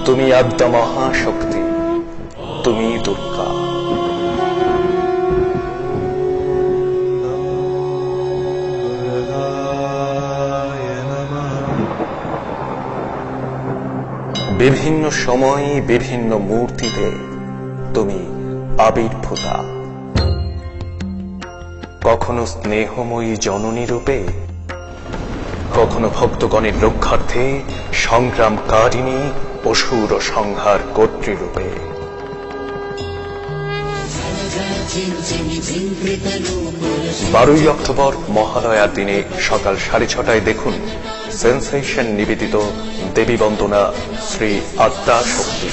তুমি আদ্যা মহাশক্তি, তুমি দুর্গা। বিভিন্ন সময় বিভিন্ন মূর্তিতে তুমি আবির্ভূতা, কখনো স্নেহময়ী জননী রূপে, কখনো ভক্তগণের রক্ষার্থে সংগ্রামকারিণী অসুর সংহার কর্ত্রী রূপে। 12ই অক্টোবর মহালয়ার দিনে সকাল 6:30টায় দেখুন সেন্সেশন নিবেদিত দেবী বন্দনা শ্রী আদ্যা শক্তি।